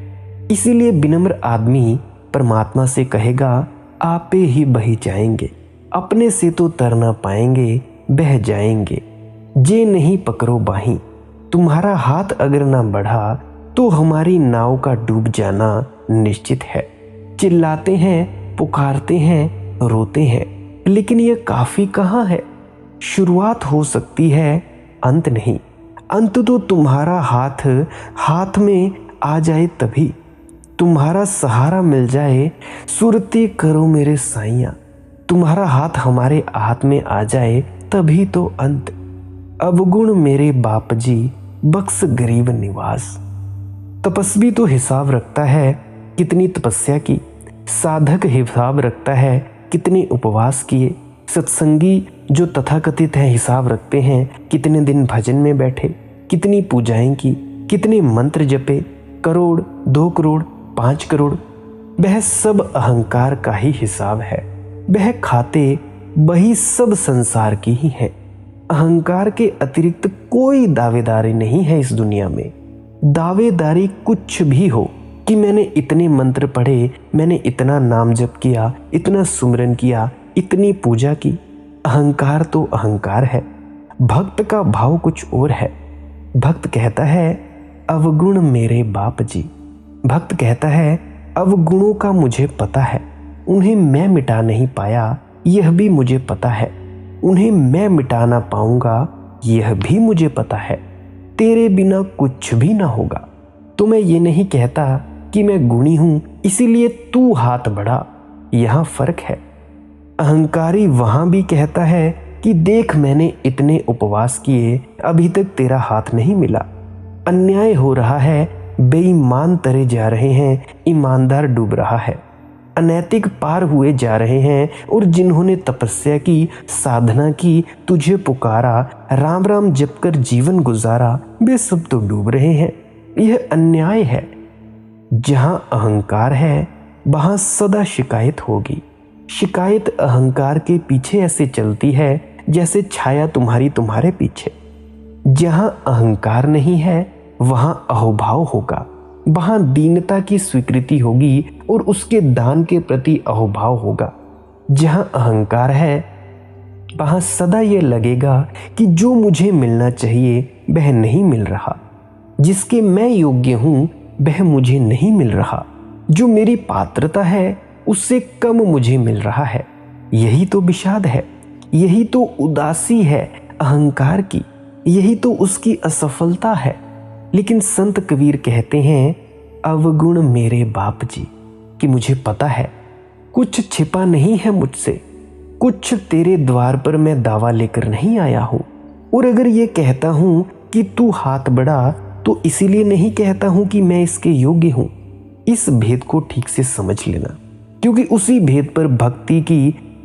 इसीलिए विनम्र आदमी परमात्मा से कहेगा, आपे ही बही जाएंगे, अपने से तो तर ना पाएंगे, बह जाएंगे। जे नहीं पकड़ो बाही, तुम्हारा हाथ अगर ना बढ़ा तो हमारी नाव का डूब जाना निश्चित है। चिल्लाते हैं, पुकारते हैं, रोते हैं, लेकिन यह काफी कहाँ है। शुरुआत हो सकती है, अंत नहीं। अंत तो तुम्हारा हाथ हाथ में आ जाए तभी, तुम्हारा सहारा मिल जाए। सुरती करो मेरे साइया, तुम्हारा हाथ हमारे हाथ में आ जाए तभी तो अंत। अवगुण मेरे बाप जी, बख्श गरीब निवास। तपस्वी तो हिसाब रखता है कितनी तपस्या की, साधक हिसाब रखता है कितने उपवास किए, सत्संगी जो तथाकथित हैं हिसाब रखते हैं कितने दिन भजन में बैठे, कितनी पूजाएं की, कितने मंत्र जपे, करोड़, 2 करोड़, 5 करोड़। वह सब अहंकार का ही हिसाब है। वह खाते वही सब संसार की ही है। अहंकार के अतिरिक्त कोई दावेदारी नहीं है इस दुनिया में। दावेदारी कुछ भी हो कि मैंने इतने मंत्र पढ़े, मैंने इतना नाम जप किया, इतना सुमरन किया, इतनी पूजा की। अहंकार तो अहंकार है। भक्त का भाव कुछ और है। भक्त कहता है अवगुण मेरे बाप जी। भक्त कहता है अवगुणों का मुझे पता है, उन्हें मैं मिटा नहीं पाया यह भी मुझे पता है, उन्हें मैं मिटा ना पाऊंगा यह भी मुझे पता है। तेरे बिना कुछ भी ना होगा। तो मैं ये नहीं कहता कि मैं गुणी हूं इसीलिए तू हाथ बढ़ा, यहां फर्क है। अहंकारी वहां भी कहता है कि देख मैंने इतने उपवास किए अभी तक तेरा हाथ नहीं मिला। अन्याय हो रहा है, बेईमान तरे जा रहे हैं, ईमानदार डूब रहा है। अनैतिक पार हुए जा रहे हैं और जिन्होंने तपस्या की, साधना की, तुझे पुकारा, राम राम जप कर जीवन गुजारा, वे सब तो डूब रहे हैं। यह अन्याय है। जहां अहंकार है वहां सदा शिकायत होगी। शिकायत अहंकार के पीछे ऐसे चलती है जैसे छाया तुम्हारे पीछे। जहां अहंकार नहीं है वहां अहोभाव होगा, वहां दीनता की स्वीकृति होगी और उसके दान के प्रति अहोभाव होगा। जहां अहंकार है वहां सदा यह लगेगा कि जो मुझे मिलना चाहिए वह नहीं मिल रहा, जिसके मैं योग्य हूं वह मुझे नहीं मिल रहा, जो मेरी पात्रता है उससे कम मुझे मिल रहा है। यही तो विषाद है, यही तो उदासी है अहंकार की, यही तो उसकी असफलता है। लेकिन संत कबीर कहते हैं अवगुण मेरे बाप जी, कि मुझे पता है कुछ छिपा नहीं है मुझसे, कुछ तेरे द्वार पर मैं दावा लेकर नहीं आया हूं। और अगर ये कहता हूं कि तू हाथ बढ़ा तो इसीलिए नहीं कहता हूं कि मैं इसके योग्य हूं। इस भेद को ठीक से समझ लेना, क्योंकि उसी भेद पर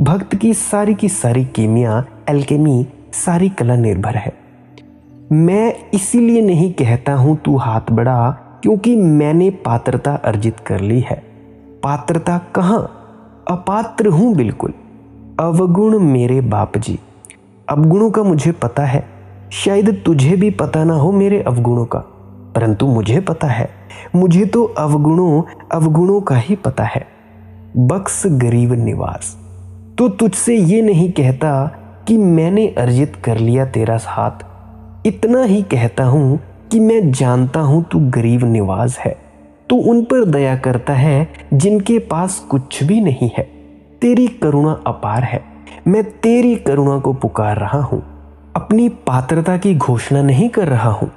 भक्त की सारी कीमिया, एल्केमी, सारी कला निर्भर है। मैं इसीलिए नहीं कहता हूं तू हाथ बढ़ा क्योंकि मैंने पात्रता अर्जित कर ली है। पात्रता कहां, अपात्र हूं बिल्कुल। अवगुण मेरे बाप जी, अवगुणों का मुझे पता है। शायद तुझे भी पता ना हो मेरे अवगुणों का, परंतु मुझे पता है। मुझे तो अवगुणों का ही पता है। बख्श गरीब निवास। तो तुझसे ये नहीं कहता कि मैंने अर्जित कर लिया तेरा हाथ, इतना ही कहता हूं कि मैं जानता हूं तू गरीब निवाज है। तू उन पर दया करता है जिनके पास कुछ भी नहीं है। तेरी करुणा अपार है। मैं तेरी करुणा को पुकार रहा हूं, अपनी पात्रता की घोषणा नहीं कर रहा हूं।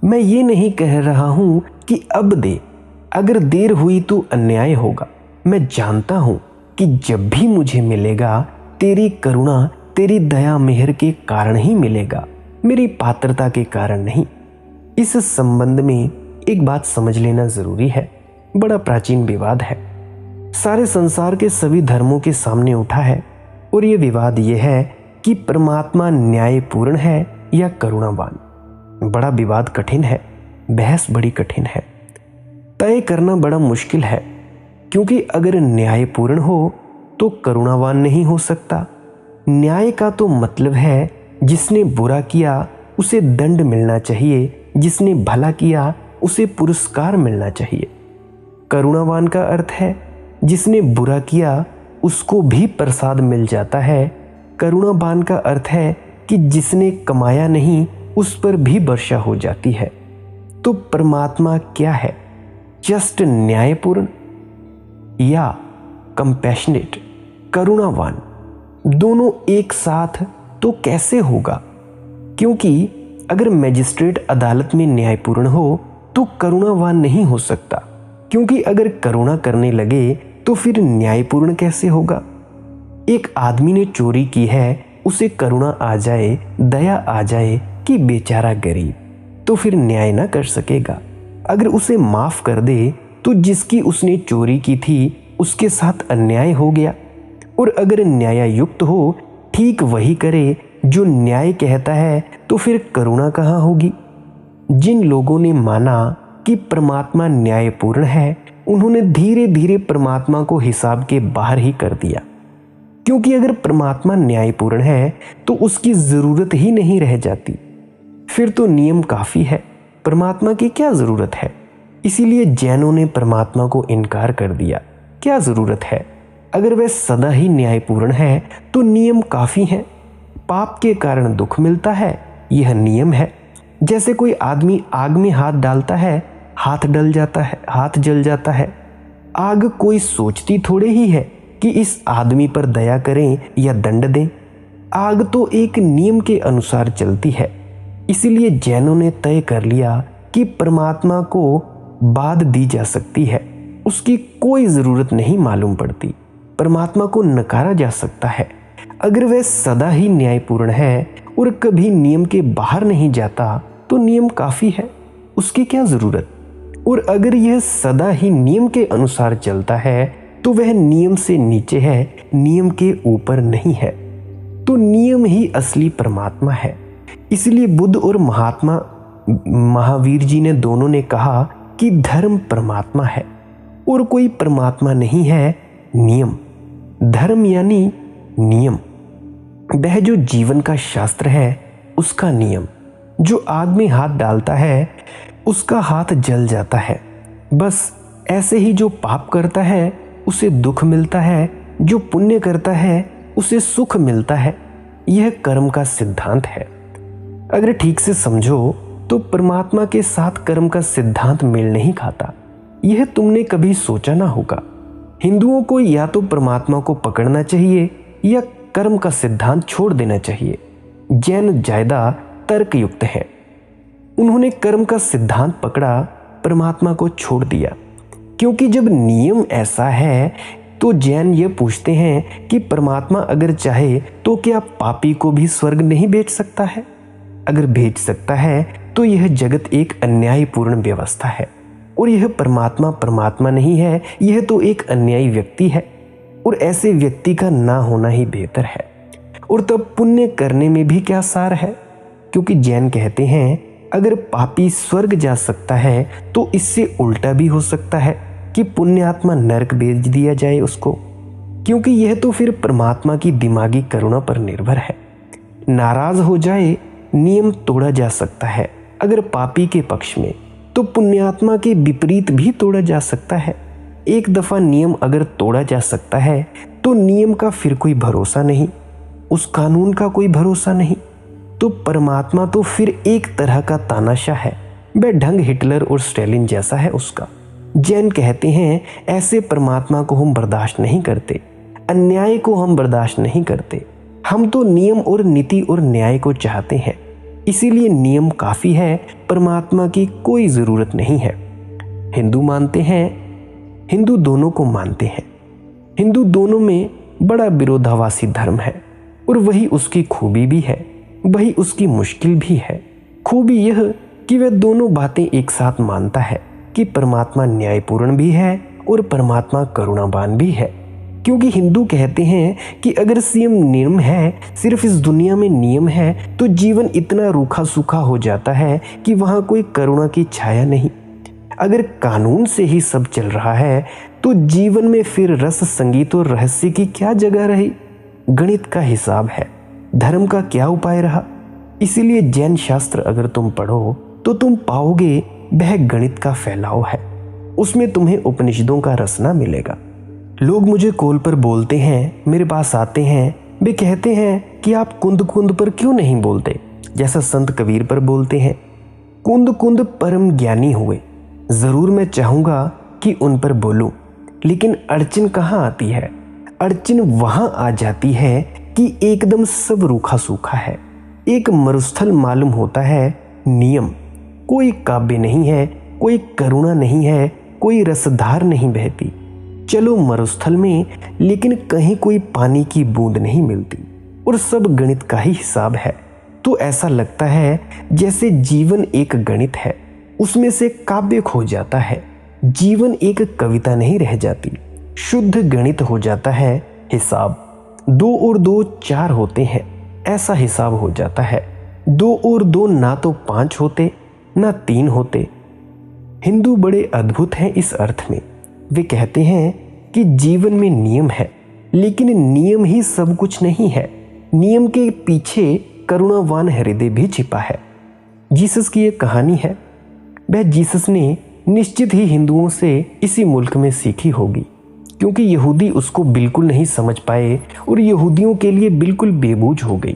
मैं ये नहीं कह रहा हूं कि अब दे, अगर देर हुई तो अन्याय होगा। मैं जानता हूं कि जब भी मुझे मिलेगा तेरी करुणा, तेरी दया मेहर के कारण ही मिलेगा, मेरी पात्रता के कारण नहीं। इस संबंध में एक बात समझ लेना जरूरी है। बड़ा प्राचीन विवाद है, सारे संसार के सभी धर्मों के सामने उठा है। और ये विवाद ये है कि परमात्मा न्यायपूर्ण है या करुणावान। बड़ा विवाद कठिन है, बहस बड़ी कठिन है, तय करना बड़ा मुश्किल है। क्योंकि अगर न्यायपूर्ण हो तो करुणावान नहीं हो सकता। न्याय का तो मतलब है जिसने बुरा किया उसे दंड मिलना चाहिए, जिसने भला किया उसे पुरस्कार मिलना चाहिए। करुणावान का अर्थ है जिसने बुरा किया उसको भी प्रसाद मिल जाता है। करुणावान का अर्थ है कि जिसने कमाया नहीं उस पर भी वर्षा हो जाती है। तो परमात्मा क्या है, जस्ट न्यायपूर्ण या कंपैशनेट? करुणावान, दोनों एक साथ तो कैसे होगा? क्योंकि अगर मजिस्ट्रेट अदालत में न्यायपूर्ण हो तो करुणावान नहीं हो सकता, क्योंकि अगर करुणा करने लगे तो फिर न्यायपूर्ण कैसे होगा? एक आदमी ने चोरी की है, उसे करुणा आ जाए, दया आ जाए कि बेचारा गरीब, तो फिर न्याय ना कर सकेगा। अगर उसे माफ कर दे तो जिसकी उसने चोरी की थी उसके साथ अन्याय हो गया। और अगर न्यायायुक्त हो, ठीक वही करे जो न्याय कहता है, तो फिर करुणा कहाँ होगी? जिन लोगों ने माना कि परमात्मा न्यायपूर्ण है, उन्होंने धीरे धीरे परमात्मा को हिसाब के बाहर ही कर दिया, क्योंकि अगर परमात्मा न्यायपूर्ण है तो उसकी जरूरत ही नहीं रह जाती। फिर तो नियम काफी है, परमात्मा की क्या जरूरत है? इसीलिए जैनों ने परमात्मा को इनकार कर दिया। क्या जरूरत है? अगर वह सदा ही न्यायपूर्ण है तो नियम काफी हैं। पाप के कारण दुख मिलता है, यह नियम है। जैसे कोई आदमी आग में हाथ डालता है, हाथ जल जाता है। आग कोई सोचती थोड़े ही है कि इस आदमी पर दया करें या दंड दें। आग तो एक नियम के अनुसार चलती है। इसीलिए जैनों ने तय कर लिया कि परमात्मा को बाध दी जा सकती है, उसकी कोई ज़रूरत नहीं मालूम पड़ती। परमात्मा को नकारा जा सकता है। अगर वह सदा ही न्यायपूर्ण है और कभी नियम के बाहर नहीं जाता तो नियम काफ़ी है, उसकी क्या ज़रूरत? और अगर यह सदा ही नियम के अनुसार चलता है तो वह नियम से नीचे है, नियम के ऊपर नहीं है। तो नियम ही असली परमात्मा है। इसलिए बुद्ध और महात्मा महावीर जी ने दोनों ने कहा कि धर्म परमात्मा है और कोई परमात्मा नहीं है, नियम। धर्म यानी नियम, वह जो जीवन का शास्त्र है उसका नियम। जो आग में हाथ डालता है उसका हाथ जल जाता है। बस ऐसे ही जो पाप करता है उसे दुख मिलता है, जो पुण्य करता है उसे सुख मिलता है। यह कर्म का सिद्धांत है। अगर ठीक से समझो तो परमात्मा के साथ कर्म का सिद्धांत मेल नहीं खाता। यह तुमने कभी सोचा ना होगा। हिंदुओं को या तो परमात्मा को पकड़ना चाहिए या कर्म का सिद्धांत छोड़ देना चाहिए। जैन ज्यादा तर्कयुक्त है। उन्होंने कर्म का सिद्धांत पकड़ा, परमात्मा को छोड़ दिया। क्योंकि जब नियम ऐसा है तो जैन ये पूछते हैं कि परमात्मा अगर चाहे तो क्या पापी को भी स्वर्ग नहीं भेज सकता है? अगर भेज सकता है तो यह जगत एक अन्यायपूर्ण व्यवस्था है और यह परमात्मा नहीं है, यह तो एक अन्यायी व्यक्ति है और ऐसे व्यक्ति का ना होना ही बेहतर है। और तब पुण्य करने में भी क्या सार है? क्योंकि जैन कहते हैं अगर पापी स्वर्ग जा सकता है तो इससे उल्टा भी हो सकता है कि पुण्यात्मा नरक भेज दिया जाए उसको, क्योंकि यह तो फिर परमात्मा की दिमागी करुणा पर निर्भर है। नाराज हो जाए, नियम तोड़ा जा सकता है। अगर पापी के पक्ष में तो पुण्यात्मा के विपरीत भी तोड़ा जा सकता है। एक दफा नियम अगर तोड़ा जा सकता है तो नियम का फिर कोई भरोसा नहीं, उस कानून का कोई भरोसा नहीं। तो परमात्मा तो फिर एक तरह का तानाशाह है। वह ढंग हिटलर और स्टालिन जैसा है उसका। जैन कहते हैं ऐसे परमात्मा को हम बर्दाश्त नहीं करते, अन्याय को हम बर्दाश्त नहीं करते। हम तो नियम और नीति और न्याय को चाहते हैं। इसीलिए नियम काफ़ी है, परमात्मा की कोई ज़रूरत नहीं है। हिंदू मानते हैं, हिंदू दोनों को मानते हैं। हिंदू दोनों में बड़ा विरोधाभासी धर्म है और वही उसकी खूबी भी है, वही उसकी मुश्किल भी है। खूबी यह कि वह दोनों बातें एक साथ मानता है कि परमात्मा न्यायपूर्ण भी है और परमात्मा करुणावान भी है। क्योंकि हिंदू कहते हैं कि अगर नियम है, सिर्फ इस दुनिया में नियम है, तो जीवन इतना रूखा सूखा हो जाता है कि वहाँ कोई करुणा की छाया नहीं। अगर कानून से ही सब चल रहा है तो जीवन में फिर रस, संगीत और रहस्य की क्या जगह रही? गणित का हिसाब है, धर्म का क्या उपाय रहा? इसीलिए जैन शास्त्र अगर तुम पढ़ो तो तुम पाओगे वह गणित का फैलाव है, उसमें तुम्हें उपनिषदों का रस ना मिलेगा। लोग मुझे कॉल पर बोलते हैं, मेरे पास आते हैं, वे कहते हैं कि आप कुंद कुंद पर क्यों नहीं बोलते जैसा संत कबीर पर बोलते हैं। कुंद कुंद परम ज्ञानी हुए, ज़रूर मैं चाहूँगा कि उन पर बोलूँ, लेकिन अड़चन कहाँ आती है? अड़चन वहां आ जाती है कि एकदम सब रूखा सूखा है, एक मरुस्थल मालूम होता है। नियम, कोई काव्य नहीं है, कोई करुणा नहीं है, कोई रसधार नहीं बहती। चलो मरुस्थल में, लेकिन कहीं कोई पानी की बूंद नहीं मिलती और सब गणित का ही हिसाब है। तो ऐसा लगता है जैसे जीवन एक गणित है, उसमें से काव्य खो जाता है। जीवन एक कविता नहीं रह जाती, शुद्ध गणित हो जाता है। हिसाब 2 और 2 4 होते हैं, ऐसा हिसाब हो जाता है। 2 और 2 ना तो 5 होते ना 3 होते। हिंदू बड़े अद्भुत हैं इस अर्थ में। वे कहते हैं कि जीवन में नियम है, लेकिन नियम ही सब कुछ नहीं है। नियम के पीछे करुणावान हृदय भी छिपा है। जीसस की एक कहानी है। वह जीसस ने निश्चित ही हिंदुओं से इसी मुल्क में सीखी होगी, क्योंकि यहूदी उसको बिल्कुल नहीं समझ पाए और यहूदियों के लिए बिल्कुल बेबूझ हो गई।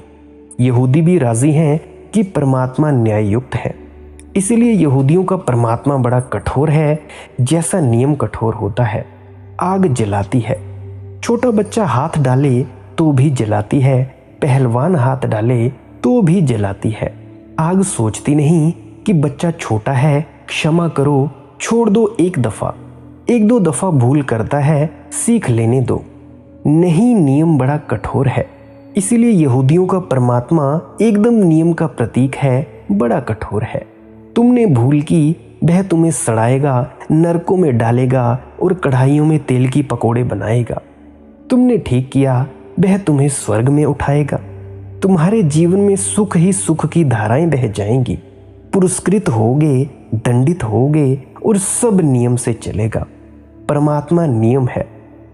यहूदी भी राजी हैं कि परमात्मा न्याय युक्त है, इसीलिए यहूदियों का परमात्मा बड़ा कठोर है, जैसा नियम कठोर होता है। आग जलाती है, छोटा बच्चा हाथ डाले तो भी जलाती है, पहलवान हाथ डाले तो भी जलाती है। आग सोचती नहीं कि बच्चा छोटा है, क्षमा करो, छोड़ दो, एक दो दफा भूल करता है, सीख लेने दो। नहीं, नियम बड़ा कठोर है, इसीलिए यहूदियों का परमात्मा एकदम नियम का प्रतीक है, बड़ा कठोर है। तुमने भूल की, वह तुम्हें सड़ाएगा, नरकों में डालेगा और कढ़ाइयों में तेल की पकोड़े बनाएगा। तुमने ठीक किया, वह तुम्हें स्वर्ग में उठाएगा। तुम्हारे जीवन में सुख ही सुख की धाराएं बह जाएंगी। पुरस्कृत होगे, दंडित होगे और सब नियम से चलेगा। परमात्मा नियम है।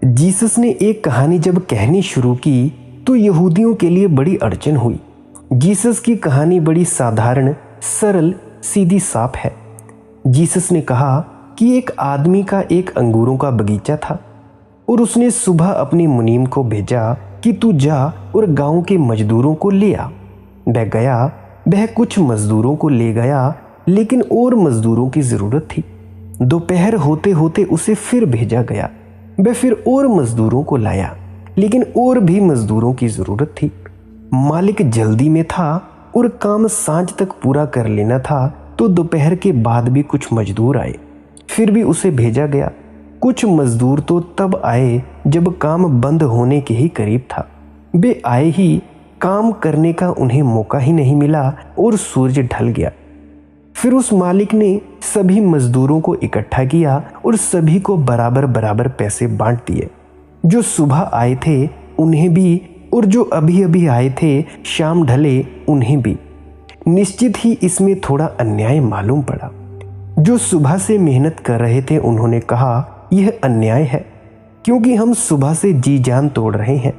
जीसस ने एक कहानी जब कहनी शुरू की तो यहूदियों के लिए बड़ी अड़चन हुई। जीसस की कहानी बड़ी साधारण, सरल, सीधी साफ है। जीसस ने कहा कि एक आदमी का एक अंगूरों का बगीचा था और उसने सुबह अपनी मुनीम को भेजा कि तू जा और गांव के मजदूरों को ले आ। वह गया, वह कुछ मजदूरों को ले गया, लेकिन और मजदूरों की ज़रूरत थी। दोपहर होते होते उसे फिर भेजा गया। वह फिर और मजदूरों को लाया, लेकिन और भी मजदूरों की ज़रूरत थी। मालिक जल्दी में था और काम सांझ तक पूरा कर लेना था, तो दोपहर के बाद भी कुछ मजदूर आए। फिर भी उसे भेजा गया। कुछ मजदूर तो तब आए जब काम बंद होने के ही करीब था। वे आए ही, काम करने का उन्हें मौका ही नहीं मिला और सूरज ढल गया। फिर उस मालिक ने सभी मजदूरों को इकट्ठा किया और सभी को बराबर बराबर पैसे बांट दिए। जो सुबह आए थे उन्हें भी, और जो अभी अभी आए थे शाम ढले उन्हें भी। निश्चित ही इसमें थोड़ा अन्याय मालूम पड़ा। जो सुबह से मेहनत कर रहे थे उन्होंने कहा, यह अन्याय है, क्योंकि हम सुबह से जी जान तोड़ रहे हैं।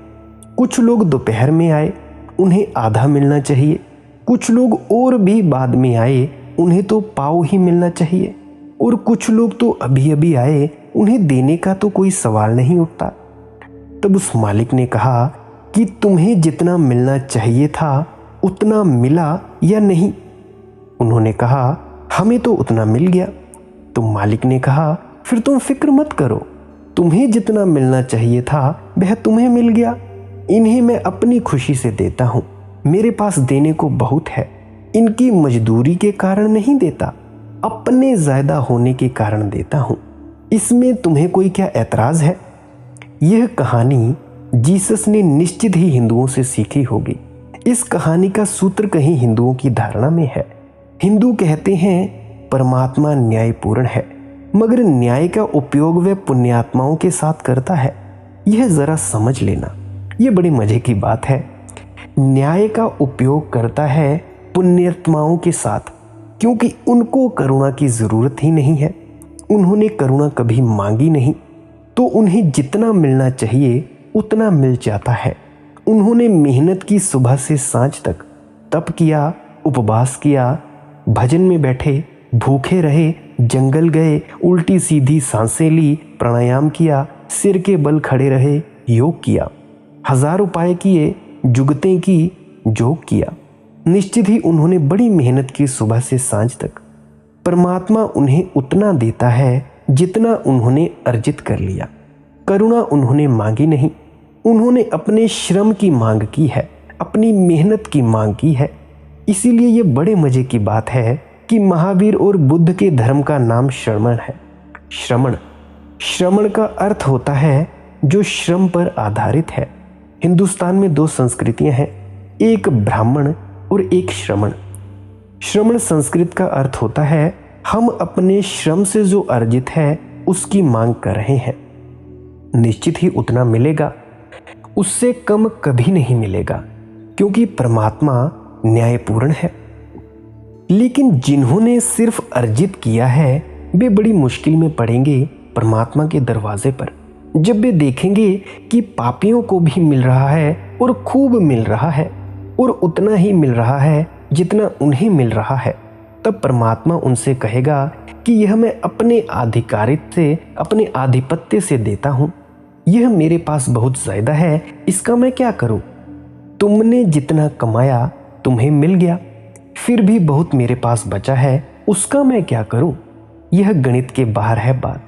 कुछ लोग दोपहर में आए, उन्हें आधा मिलना चाहिए। कुछ लोग और भी बाद में आए, उन्हें तो पाव ही मिलना चाहिए। और कुछ लोग तो अभी अभी आए, उन्हें देने का तो कोई सवाल नहीं उठता। तब उस मालिक ने कहा कि तुम्हें जितना मिलना चाहिए था उतना मिला या नहीं? उन्होंने कहा, हमें तो उतना मिल गया। तो मालिक ने कहा, फिर तुम फिक्र मत करो, तुम्हें जितना मिलना चाहिए था वह तुम्हें मिल गया। इन्हें मैं अपनी खुशी से देता हूँ, मेरे पास देने को बहुत है। इनकी मजदूरी के कारण नहीं देता, अपने ज़्यादा होने के कारण देता हूँ। इसमें तुम्हें कोई क्या ऐतराज़ है? यह कहानी जीसस ने निश्चित ही हिंदुओं से सीखी होगी। इस कहानी का सूत्र कहीं हिंदुओं की धारणा में है। हिंदू कहते हैं परमात्मा न्यायपूर्ण है, मगर न्याय का उपयोग वह पुण्यात्माओं के साथ करता है। यह ज़रा समझ लेना, यह बड़ी मज़े की बात है। न्याय का उपयोग करता है पुण्यात्माओं के साथ, क्योंकि उनको करुणा की ज़रूरत ही नहीं है। उन्होंने करुणा कभी मांगी नहीं, तो उन्हें जितना मिलना चाहिए उतना मिल जाता है। उन्होंने मेहनत की, सुबह से सांझ तक तप किया, उपवास किया, भजन में बैठे, भूखे रहे, जंगल गए, उल्टी सीधी सांसें ली, प्राणायाम किया, सिर के बल खड़े रहे, योग किया, 1000 उपाय किए, जुगतें की, जोग किया। निश्चित ही उन्होंने बड़ी मेहनत की सुबह से सांझ तक। परमात्मा उन्हें उतना देता है जितना उन्होंने अर्जित कर लिया। करुणा उन्होंने मांगी नहीं, उन्होंने अपने श्रम की मांग की है, अपनी मेहनत की मांग की है। इसीलिए ये बड़े मजे की बात है कि महावीर और बुद्ध के धर्म का नाम श्रमण है। श्रमण का अर्थ होता है जो श्रम पर आधारित है। हिंदुस्तान में 2 संस्कृतियां हैं, एक ब्राह्मण और एक श्रमण। श्रमण संस्कृत का अर्थ होता है हम अपने श्रम से जो अर्जित है उसकी मांग कर रहे हैं। निश्चित ही उतना मिलेगा, उससे कम कभी नहीं मिलेगा, क्योंकि परमात्मा न्यायपूर्ण है। लेकिन जिन्होंने सिर्फ अर्जित किया है वे बड़ी मुश्किल में पड़ेंगे परमात्मा के दरवाजे पर। जब वे देखेंगे कि पापियों को भी मिल रहा है और खूब मिल रहा है और उतना ही मिल रहा है जितना उन्हें मिल रहा है, तब परमात्मा उनसे कहेगा कि यह मैं अपने आधिकारित्व से, अपने आधिपत्य से देता हूं। यह मेरे पास बहुत ज्यादा है, इसका मैं क्या करूं? तुमने जितना कमाया तुम्हें मिल गया, फिर भी बहुत मेरे पास बचा है, उसका मैं क्या करूं? यह गणित के बाहर है बात।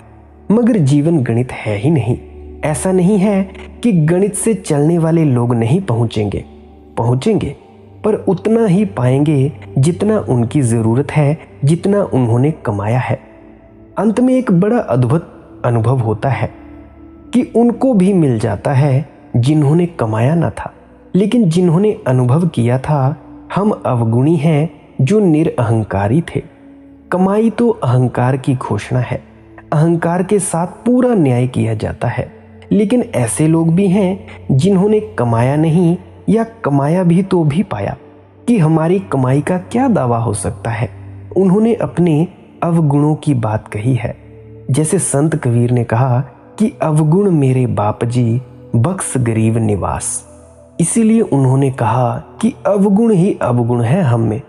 मगर जीवन गणित है ही नहीं। ऐसा नहीं है कि गणित से चलने वाले लोग नहीं पहुंचेंगे, पर उतना ही पाएंगे जितना उनकी जरूरत है, जितना उन्होंने कमाया है। अंत में एक बड़ा अद्भुत अनुभव होता है कि उनको भी मिल जाता है जिन्होंने कमाया ना था, लेकिन जिन्होंने अनुभव किया था हम अवगुणी हैं जो निरअहंकारी थे। कमाई तो अहंकार की घोषणा है, अहंकार के साथ पूरा न्याय किया जाता है। लेकिन ऐसे लोग भी हैं जिन्होंने कमाया नहीं या कमाया भी तो भी पाया कि हमारी कमाई का क्या दावा हो सकता है। उन्होंने अपने अवगुणों की बात कही है। जैसे संत कबीर ने कहा कि अवगुण मेरे बाप जी बख्श गरीब निवास। इसीलिए उन्होंने कहा कि अवगुण ही अवगुण है हम में,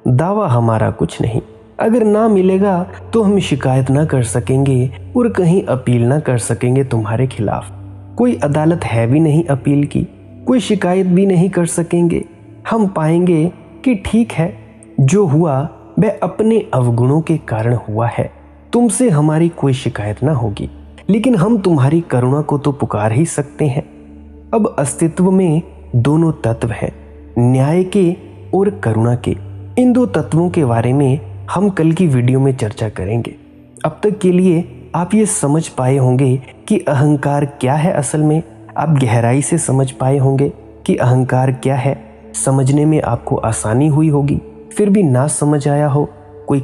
दावा हमारा कुछ नहीं। अगर ना मिलेगा तो हम शिकायत ना कर सकेंगे और कहीं अपील ना कर सकेंगे तुम्हारे खिलाफ। कोई अदालत है भी नहीं अपील की, कोई शिकायत भी नहीं कर सकेंगे। हम पाएंगे कि ठीक है, जो हुआ वह अपने अवगुणों के कारण हुआ है, तुमसे हमारी कोई शिकायत ना होगी। लेकिन हम तुम्हारी करुणा को तो पुकार ही सकते हैं। अब अस्तित्व में 2 तत्व हैं, न्याय के और करुणा के। इन 2 तत्वों के बारे में हम कल की वीडियो में चर्चा करेंगे। अब तक के लिए आप ये समझ पाए होंगे कि अहंकार क्या है। असल में आप गहराई से समझ पाए होंगे कि अहंकार क्या है। समझने में आपको आसानी हुई होगी। फिर भी ना समझ आया हो, कोई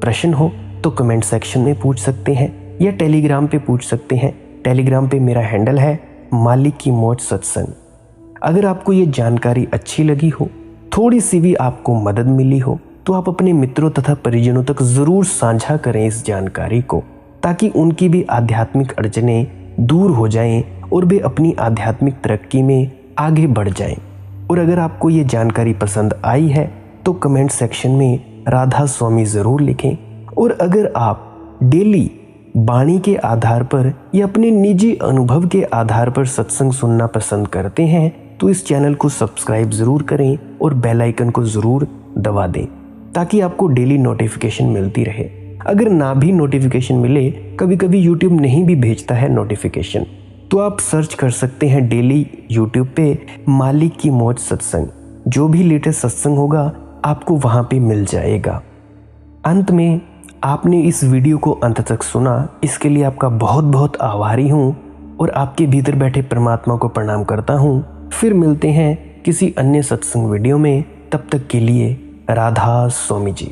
प्रश्न हो तो कमेंट सेक्शन में पूछ सकते हैं या टेलीग्राम पे पूछ सकते हैं। टेलीग्राम पे मेरा हैंडल है मालिक की मौज सत्संग। अगर आपको ये जानकारी अच्छी लगी हो, थोड़ी सी भी आपको मदद मिली हो, तो आप अपने मित्रों तथा परिजनों तक जरूर साझा करें इस जानकारी को, ताकि उनकी भी आध्यात्मिक अड़चनें दूर हो जाएं और वे अपनी आध्यात्मिक तरक्की में आगे बढ़ जाएं। और अगर आपको ये जानकारी पसंद आई है तो कमेंट सेक्शन में राधा स्वामी ज़रूर लिखें। और अगर आप डेली वाणी के आधार पर या अपने निजी अनुभव के आधार पर सत्संग सुनना पसंद करते हैं तो इस चैनल को सब्सक्राइब ज़रूर करें और बेल आइकन को ज़रूर दबा दें, ताकि आपको डेली नोटिफिकेशन मिलती रहे। अगर ना भी नोटिफिकेशन मिले, कभी कभी यूट्यूब नहीं भी भेजता है नोटिफिकेशन, तो आप सर्च कर सकते हैं डेली यूट्यूब पे मालिक की मौज सत्संग। जो भी लेटेस्ट सत्संग होगा आपको वहाँ पे मिल जाएगा। अंत में आपने इस वीडियो को अंत तक सुना, इसके लिए आपका बहुत बहुत आभारी हूँ और आपके भीतर बैठे परमात्मा को प्रणाम करता हूँ। फिर मिलते हैं किसी अन्य सत्संग वीडियो में। तब तक के लिए राधा स्वामी जी।